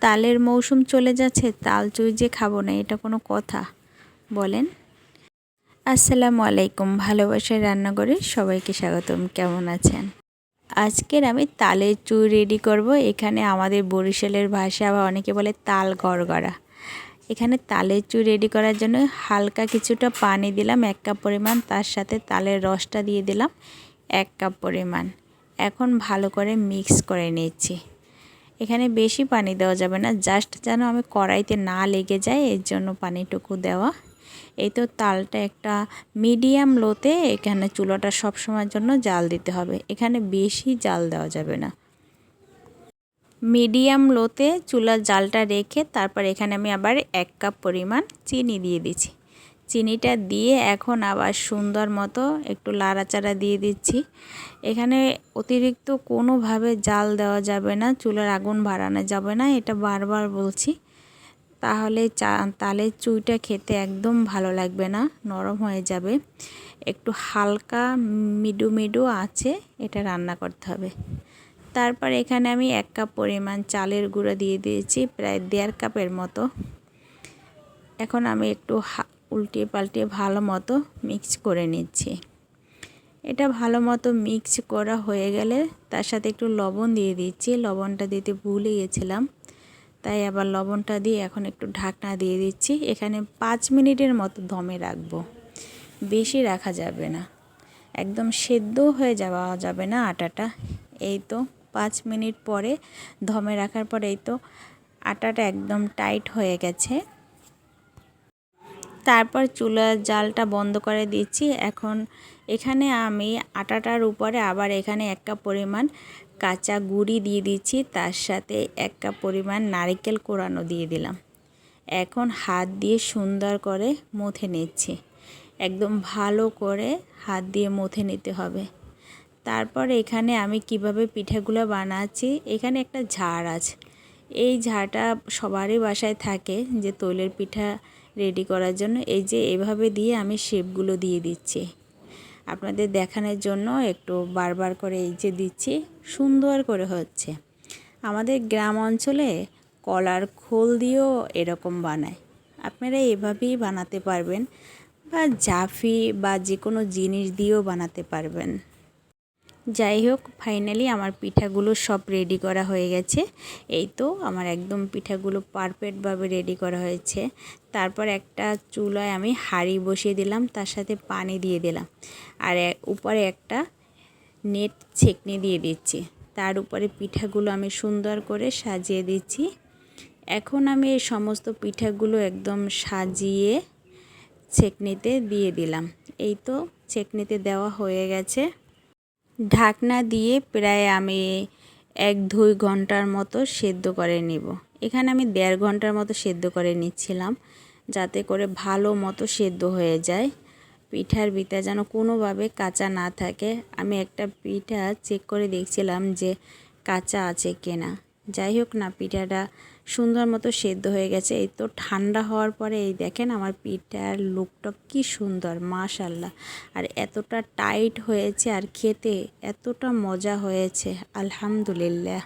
তালের মৌসুম চলে যাচ্ছে, তাল চুই যে খাবো না এটা কোনো কথা বলেন? আসসালামু আলাইকুম, ভালোবাসায় রান্নাঘরে সবাইকে স্বাগতম। কেমন আছেন? আজকের আমি তালের চুই রেডি করব। এখানে আমাদের বরিশালের ভাষায় আবার অনেকে বলে তাল গড়গড়া। এখানে তালের চুই রেডি করার জন্য হালকা কিছুটা পানি দিলাম 1 কাপ পরিমাণ, তার সাথে তালের রসটা দিয়ে দিলাম 1 কাপ পরিমাণ। এখন ভালো করে মিক্স করে নিচ্ছি। এখানে বেশি পানি দেওয়া যাবে না, জাস্ট যেন আমি কড়াইতে না লেগে যায় এর জন্য পানিটুকু দেওয়া। এই তো তালটা একটা মিডিয়াম লোতে এখানে চুলাটা সব সময়ের জন্য জাল দিতে হবে। এখানে বেশি জাল দেওয়া যাবে না, মিডিয়াম লোতে চুলার জালটা রেখে তারপর এখানে আমি আবার 1 কাপ পরিমাণ চিনি দিয়ে দিচ্ছি। চিনিটা দিয়ে এখন আবার সুন্দর মতো একটু লাড়াচাড়া দিয়ে দিচ্ছি। এখানে অতিরিক্ত কোনোভাবে জাল দেওয়া যাবে না, চুলার আগুন বাড়ানো যাবে না, এটা বারবার বলছি। তাহলে তালের চুইটা খেতে একদম ভালো লাগবে না, নরম হয়ে যাবে। একটু হালকা মিডু আছে এটা রান্না করতে হবে। তারপর এখানে আমি 1 কাপ পরিমাণ চালের গুঁড়ো দিয়ে দিয়েছি, প্রায় 1.5 কাপের মতো। এখন আমি একটু উল্টিয়ে পাল্টিয়ে ভালো মতো মিক্স করে নিচ্ছি। এটা ভালো মতো মিক্স করা হয়ে গেলে তার সাথে একটু লবণ দিয়ে দিচ্ছি। লবণটা দিতে ভুলে গেছিলাম, তাই আবার লবণটা দিয়ে এখন একটু ঢাকনা দিয়ে দিচ্ছি। এখানে 5 মিনিটের মতো দমে রাখবো, বেশি রাখা যাবে না, একদম সেদ্ধ হয়ে যাওয়া যাবে না আটাটা। এই তো 5 মিনিট পরে দমে রাখার পরে এই তো আটাটা একদম টাইট হয়ে গেছে। তারপর চুলার জালটা বন্ধ করে দিচ্ছি। এখন এখানে আমি আটাটার উপরে আবার এখানে 1 কাপ পরিমাণ কাঁচা গুঁড়ি দিয়ে দিচ্ছি, তার সাথে 1 কাপ পরিমাণ নারকেল কোড়ানো দিয়ে দিলাম। এখন হাত দিয়ে সুন্দর করে মথে নিচ্ছি, একদম ভালো করে হাত দিয়ে মথে নিতে হবে। তারপর এখানে আমি কিভাবে পিঠাগুলো বানাচ্ছি, এখানে একটা ঝাড় আছে। এই ঝাড়টা সবারই বাসায় থাকে যে তৈলের পিঠা রেডি করার জন্য। এই যে এভাবে দিয়ে আমি শেপগুলো দিয়ে দিচ্ছি আপনাদের দেখানোর জন্য, একটু বারবার করে এই যে দিচ্ছি, সুন্দর করে হচ্ছে। আমাদের গ্রাম অঞ্চলে কলার খোল দিয়েও এরকম বানায়, আপনারা এভাবেই বানাতে পারবেন, বা জাফি বা যে কোনো জিনিস দিয়েও বানাতে পারবেন। যাই হোক, ফাইনালি আমার পিঠাগুলো সব রেডি করা হয়ে গেছে। এই তো আমার একদম পিঠাগুলো পারফেক্টভাবে রেডি করা হয়েছে। তারপর একটা চুলায় আমি হাঁড়ি বসিয়ে দিলাম, তার সাথে পানি দিয়ে দিলাম, আর উপরে একটা নেট ছেঁকনি দিয়ে দিচ্ছি। তার উপরে পিঠাগুলো আমি সুন্দর করে সাজিয়ে দিচ্ছি। এখন আমি এই সমস্ত পিঠাগুলো একদম সাজিয়ে ছেঁকনিতে দিয়ে দিলাম। এই তো ছেঁকনিতে দেওয়া হয়ে গেছে। ঢাকনা দিয়ে প্রায় আমি 1-2 ঘন্টার মতো সেদ্ধ করে নিব। এখানে আমি 1.5 ঘন্টার মতো সেদ্ধ করে নিচ্ছিলাম, যাতে করে ভালো মতো সেদ্ধ হয়ে যায়, পিঠার ভিতরে যেন কোনোভাবে কাঁচা না থাকে। আমি একটা পিঠা চেক করে দেখছিলাম যে কাঁচা আছে কিনা। যাই হোক না, পিঠাটা সুন্দর মতো সেদ্ধ হয়ে গেছে। এই তো ঠান্ডা হওয়ার পরে এই দেখেন আমার পিঠার লুকটা কি সুন্দর, মাশাআল্লাহ। আর এতটা টাইট হয়েছে আর খেতে এতটা মজা হয়েছে, আলহামদুলিল্লাহ।